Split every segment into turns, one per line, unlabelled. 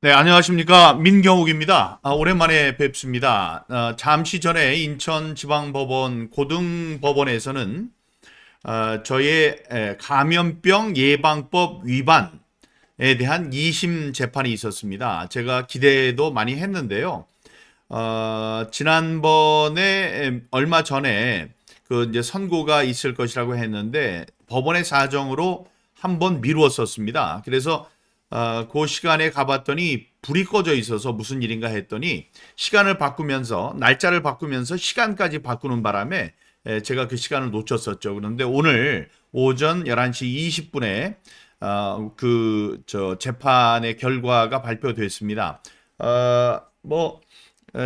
네, 안녕하십니까. 민경욱입니다. 오랜만에 뵙습니다. 잠시 전에 인천지방법원 고등법원에서는 저의 감염병 예방법 위반에 대한 2심 재판이 있었습니다. 제가 기대도 많이 했는데요. 지난번에 얼마 전에 그 이제 선고가 있을 것이라고 했는데 법원의 사정으로 한 번 미루었었습니다. 그래서 그 시간에 가봤더니 불이 꺼져 있어서 무슨 일인가 했더니 시간을 바꾸면서 날짜를 바꾸면서 시간까지 바꾸는 바람에 제가 그 시간을 놓쳤었죠. 그런데 오늘 오전 11시 20분에 그 재판의 결과가 발표됐습니다.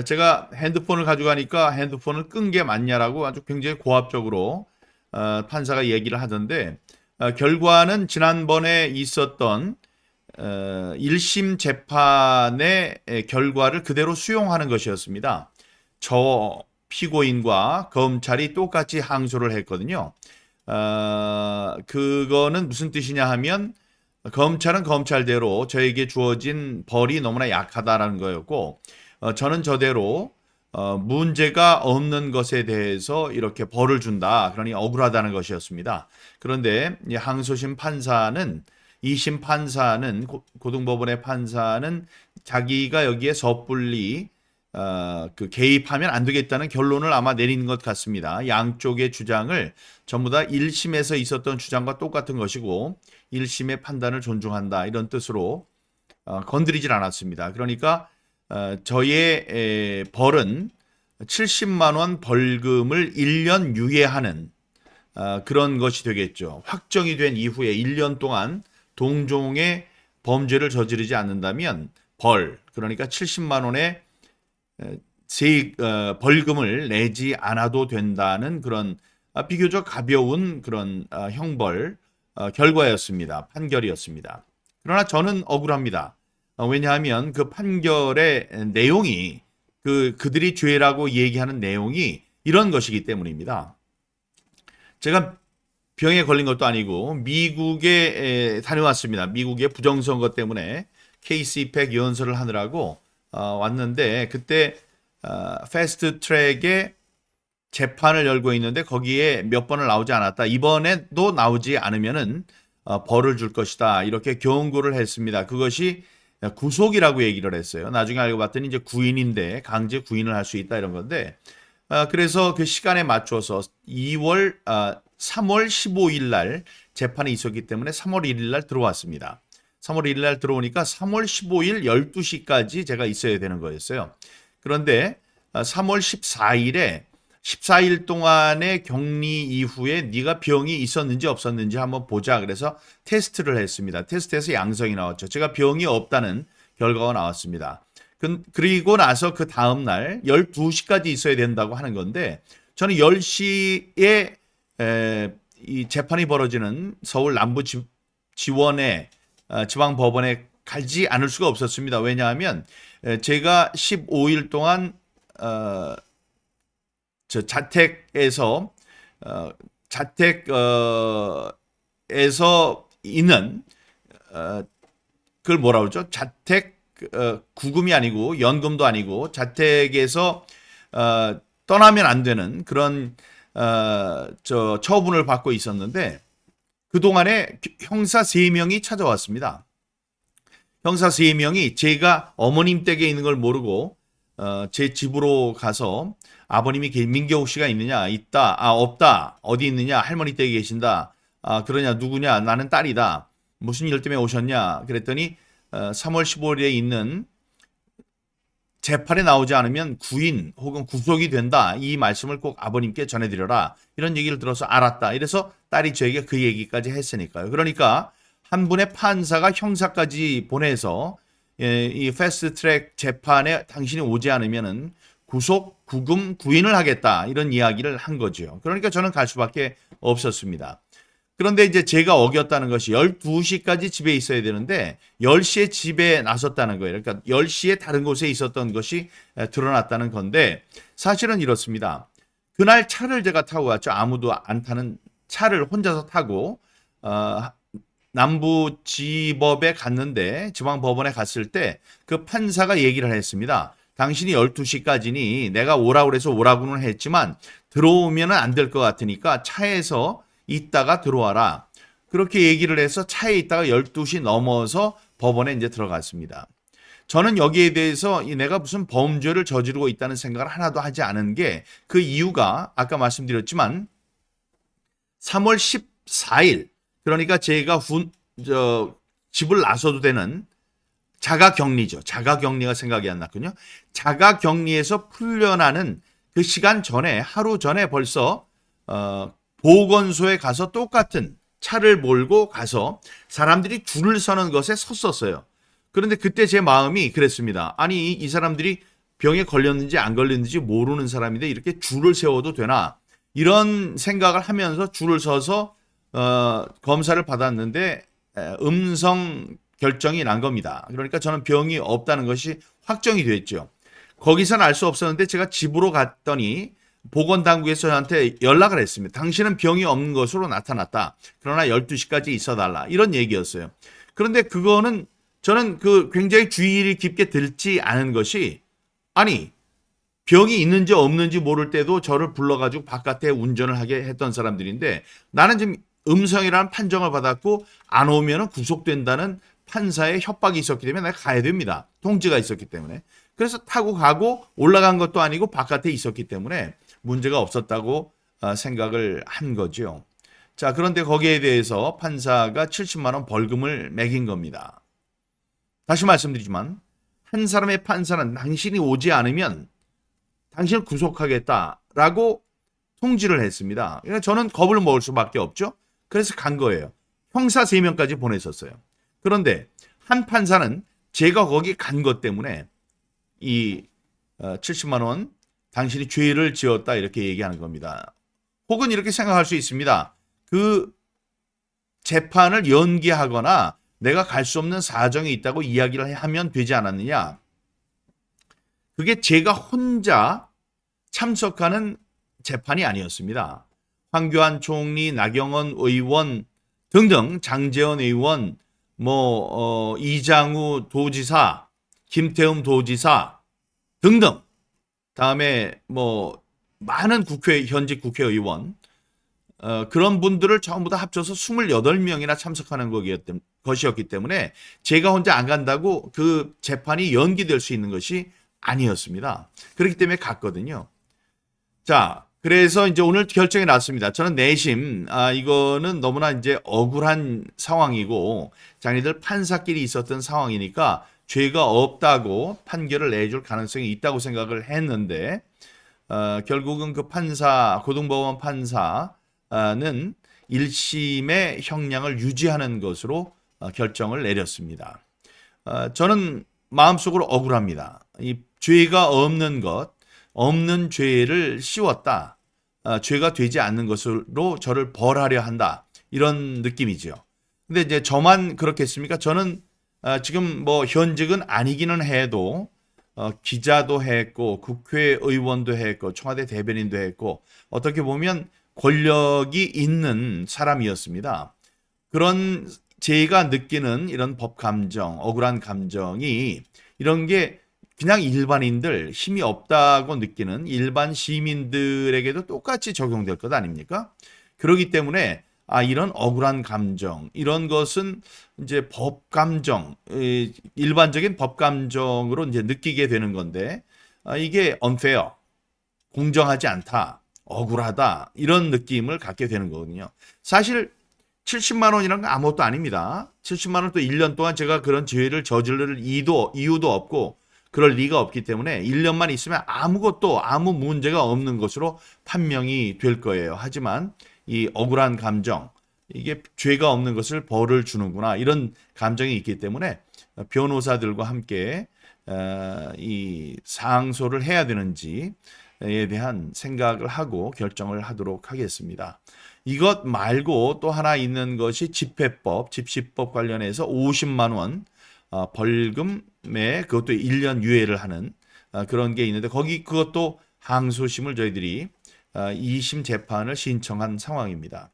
제가 핸드폰을 가져가니까 핸드폰을 끈 게 맞냐라고 아주 굉장히 고압적으로 판사가 얘기를 하던데 결과는 지난번에 있었던 1심 재판의 결과를 그대로 수용하는 것이었습니다. 저 피고인과 검찰이 똑같이 항소를 했거든요. 그거는 무슨 뜻이냐 하면 검찰은 검찰대로 저에게 주어진 벌이 너무나 약하다라는 거였고 저는 저대로 문제가 없는 것에 대해서 이렇게 벌을 준다. 그러니 억울하다는 것이었습니다. 그런데 항소심 판사는 2심 판사는 고등법원의 판사는 자기가 여기에 섣불리 그 개입하면 안 되겠다는 결론을 아마 내린 것 같습니다. 양쪽의 주장을 전부 다 1심에서 있었던 주장과 똑같은 것이고 1심의 판단을 존중한다 이런 뜻으로 건드리질 않았습니다. 그러니까 저의 벌은 70만 원 벌금을 1년 유예하는 그런 것이 되겠죠. 확정이 된 이후에 1년 동안 동종의 범죄를 저지르지 않는다면 그러니까 70만 원의 벌금을 내지 않아도 된다는 그런 비교적 가벼운 그런 형벌 결과였습니다. 판결이었습니다. 그러나 저는 억울합니다. 왜냐하면 그 판결의 내용이 그들이 죄라고 얘기하는 내용이 이런 것이기 때문입니다. 제가 병에 걸린 것도 아니고 미국에 다녀왔습니다. 미국의 부정선거 때문에 케이스 이펙 연설을 하느라고 왔는데 그때 패스트 트랙에 재판을 열고 있는데 거기에 몇 번을 나오지 않았다. 이번에도 나오지 않으면은 벌을 줄 것이다. 이렇게 경고를 했습니다. 그것이 구속이라고 얘기를 했어요. 나중에 알고 봤더니 이제 구인인데 강제 구인을 할 수 있다 이런 건데 그래서 그 시간에 맞춰서 3월 15일 날 재판이 있었기 때문에 3월 1일 날 들어왔습니다. 3월 1일 날 들어오니까 3월 15일 12시까지 제가 있어야 되는 거였어요. 그런데 3월 14일에 14일 동안의 격리 이후에 네가 병이 있었는지 없었는지 한번 보자. 그래서 테스트를 했습니다. 테스트에서 양성이 나왔죠. 제가 병이 없다는 결과가 나왔습니다. 그리고 나서 그 다음 날 12시까지 있어야 된다고 하는 건데 저는 10시에 이 재판이 벌어지는 서울 남부지원의 지방법원에 가지 않을 수가 없었습니다. 왜냐하면 제가 15일 동안 저 자택에서 있는 그걸 뭐라 그러죠? 자택 구금이 아니고 연금도 아니고 자택에서 떠나면 안 되는 그런 처분을 받고 있었는데 그동안에 형사 3명이 찾아왔습니다. 형사 3명이 제가 어머님 댁에 있는 걸 모르고 제 집으로 가서 아버님이 민경욱 씨가 있느냐? 있다. 없다. 어디 있느냐? 할머니 댁에 계신다. 그러냐? 누구냐? 나는 딸이다. 무슨 일 때문에 오셨냐? 그랬더니 3월 15일에 있는 재판에 나오지 않으면 구인 혹은 구속이 된다. 이 말씀을 꼭 아버님께 전해드려라. 이런 얘기를 들어서 알았다. 이래서 딸이 저에게 그 얘기까지 했으니까요. 그러니까 한 분의 판사가 형사까지 보내서 이 패스트 트랙 재판에 당신이 오지 않으면은 구속, 구금, 구인을 하겠다. 이런 이야기를 한 거죠. 그러니까 저는 갈 수밖에 없었습니다. 그런데 이제 제가 어겼다는 것이 12시까지 집에 있어야 되는데 10시에 집에 나섰다는 거예요. 그러니까 10시에 다른 곳에 있었던 것이 드러났다는 건데 사실은 이렇습니다. 그날 차를 제가 타고 갔죠. 아무도 안 타는 차를 혼자서 타고 남부지법에 갔는데 지방법원에 갔을 때 그 판사가 얘기를 했습니다. 당신이 12시까지니 내가 오라고 해서 오라고는 했지만 들어오면 안 될 것 같으니까 차에서 있다가 들어와라. 그렇게 얘기를 해서 차에 있다가 12시 넘어서 법원에 이제 들어갔습니다. 저는 여기에 대해서 내가 무슨 범죄를 저지르고 있다는 생각을 하나도 하지 않은 게 그 이유가 아까 말씀드렸지만 3월 14일 그러니까 제가 집을 나서도 되는 자가격리죠. 자가격리가 생각이 안 났군요. 자가격리에서 풀려나는 그 시간 전에 하루 전에 벌써 보건소에 가서 똑같은 차를 몰고 가서 사람들이 줄을 서는 것에 섰었어요. 그런데 그때 제 마음이 그랬습니다. 아니 이 사람들이 병에 걸렸는지 안 걸렸는지 모르는 사람인데 이렇게 줄을 세워도 되나 이런 생각을 하면서 줄을 서서 검사를 받았는데 음성 결정이 난 겁니다. 그러니까 저는 병이 없다는 것이 확정이 됐죠. 거기서는 알 수 없었는데 제가 집으로 갔더니 보건당국에서 저한테 연락을 했습니다. 당신은 병이 없는 것으로 나타났다. 그러나 12시까지 있어달라. 이런 얘기였어요. 그런데 그거는 저는 굉장히 주의를 깊게 듣지 않은 것이 아니 병이 있는지 없는지 모를 때도 저를 불러가지고 바깥에 운전을 하게 했던 사람들인데 나는 지금 음성이라는 판정을 받았고 안 오면 구속된다는 판사의 협박이 있었기 때문에 내가 가야 됩니다. 통지가 있었기 때문에. 그래서 타고 가고 올라간 것도 아니고 바깥에 있었기 때문에 문제가 없었다고 생각을 한 거죠. 자, 그런데 거기에 대해서 판사가 70만 원 벌금을 매긴 겁니다. 다시 말씀드리지만 한 사람의 판사는 당신이 오지 않으면 당신을 구속하겠다라고 통지를 했습니다. 그러니까 저는 겁을 먹을 수밖에 없죠. 그래서 간 거예요. 형사 3명까지 보냈었어요. 그런데 한 판사는 제가 거기 간 것 때문에 이 70만 원 당신이 죄를 지었다 이렇게 얘기하는 겁니다. 혹은 이렇게 생각할 수 있습니다. 그 재판을 연기하거나 내가 갈 수 없는 사정이 있다고 이야기를 하면 되지 않았느냐. 그게 제가 혼자 참석하는 재판이 아니었습니다. 황교안 총리, 나경원 의원 등등 장제원 의원, 이장우 도지사, 김태흠 도지사 등등 다음에 많은 현직 국회의원 그런 분들을 전부 다 합쳐서 28명이나 참석하는 것이었기 때문에 제가 혼자 안 간다고 그 재판이 연기될 수 있는 것이 아니었습니다. 그렇기 때문에 갔거든요. 자, 그래서 이제 오늘 결정이 났습니다. 저는 내심 이거는 너무나 이제 억울한 상황이고 자기들 판사끼리 있었던 상황이니까 죄가 없다고 판결을 내줄 가능성이 있다고 생각을 했는데 결국은 그 판사 고등법원 판사는 1심의 형량을 유지하는 것으로 결정을 내렸습니다. 저는 마음속으로 억울합니다. 이 죄가 없는 없는 죄를 씌웠다. 죄가 되지 않는 것으로 저를 벌하려 한다. 이런 느낌이죠. 근데 이제 저만 그렇겠습니까? 저는 지금 현직은 아니기는 해도 기자도 했고 국회의원도 했고 청와대 대변인도 했고 어떻게 보면 권력이 있는 사람이었습니다. 그런 제가 느끼는 이런 법 감정, 억울한 감정이 이런 게 그냥 일반인들 힘이 없다고 느끼는 일반 시민들에게도 똑같이 적용될 것 아닙니까? 그렇기 때문에 이런 억울한 감정, 이런 것은 이제 법 감정, 일반적인 법 감정으로 이제 느끼게 되는 건데 이게 unfair, 공정하지 않다, 억울하다 이런 느낌을 갖게 되는 거거든요. 사실 70만 원이란 건 아무것도 아닙니다. 70만 원 또 1년 동안 제가 그런 죄를 저지를 이유도 없고 그럴 리가 없기 때문에 1년만 있으면 아무 문제가 없는 것으로 판명이 될 거예요. 하지만 이 억울한 감정, 이게 죄가 없는 것을 벌을 주는구나 이런 감정이 있기 때문에 변호사들과 함께 이 상소를 해야 되는지에 대한 생각을 하고 결정을 하도록 하겠습니다. 이것 말고 또 하나 있는 것이 집회법, 집시법 관련해서 50만 원 벌금에 그것도 1년 유예를 하는 그런 게 있는데 그것도 항소심을 저희들이 2심 재판을 신청한 상황입니다.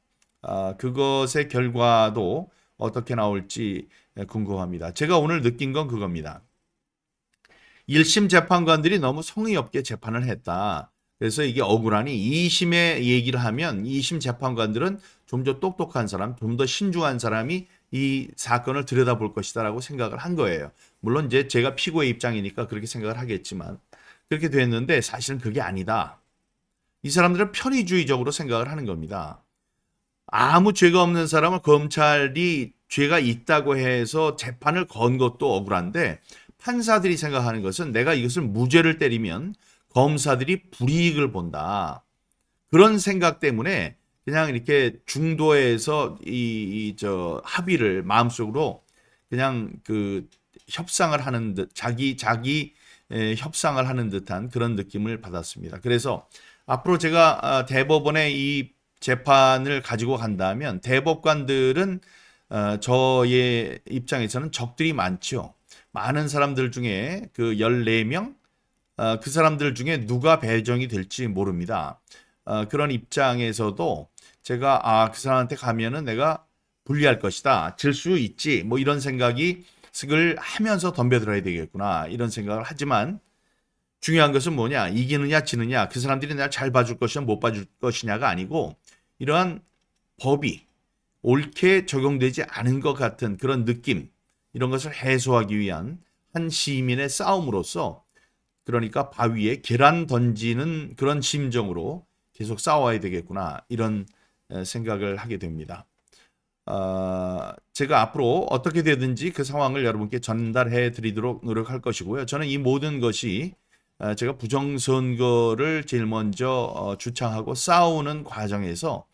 그것의 결과도 어떻게 나올지 궁금합니다. 제가 오늘 느낀 건 그겁니다. 1심 재판관들이 너무 성의 없게 재판을 했다. 그래서 이게 억울하니 2심에 얘기를 하면 2심 재판관들은 좀 더 똑똑한 사람, 좀 더 신중한 사람이 이 사건을 들여다볼 것이다라고 생각을 한 거예요. 물론 이제 제가 피고의 입장이니까 그렇게 생각을 하겠지만 그렇게 됐는데 사실은 그게 아니다. 이 사람들은 편의주의적으로 생각을 하는 겁니다. 아무 죄가 없는 사람을 검찰이 죄가 있다고 해서 재판을 건 것도 억울한데 판사들이 생각하는 것은 내가 이것을 무죄를 때리면 검사들이 불이익을 본다. 그런 생각 때문에 그냥 이렇게 중도에서 저 합의를 마음속으로 그냥 그 협상을 하는 듯 자기 협상을 하는 듯한 그런 느낌을 받았습니다. 그래서 앞으로 제가 대법원에 이 재판을 가지고 간다면 대법관들은 저의 입장에서는 적들이 많죠. 많은 사람들 중에 그 14명 그 사람들 중에 누가 배정이 될지 모릅니다. 그런 입장에서도 제가 그 사람한테 가면은 내가 불리할 것이다. 질 수 있지. 뭐 이런 생각을 하면서 덤벼들어야 되겠구나. 이런 생각을 하지만 중요한 것은 뭐냐? 이기느냐 지느냐. 그 사람들이 내가 잘 봐줄 것이냐 못 봐줄 것이냐가 아니고 이러한 법이 옳게 적용되지 않은 것 같은 그런 느낌 이런 것을 해소하기 위한 한 시민의 싸움으로서 그러니까 바위에 계란 던지는 그런 심정으로 계속 싸워야 되겠구나 이런 생각을 하게 됩니다. 제가 앞으로 어떻게 되든지 그 상황을 여러분께 전달해 드리도록 노력할 것이고요. 저는 이 모든 것이 제가 부정선거를 제일 먼저 주창하고 싸우는 과정에서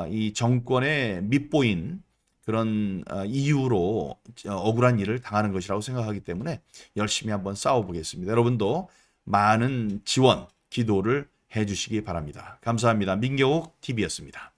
이 정권에 밉보인 그런 이유로 억울한 일을 당하는 것이라고 생각하기 때문에 열심히 한번 싸워보겠습니다. 여러분도 많은 지원, 기도를 해주시기 바랍니다. 감사합니다. 민경욱 TV였습니다.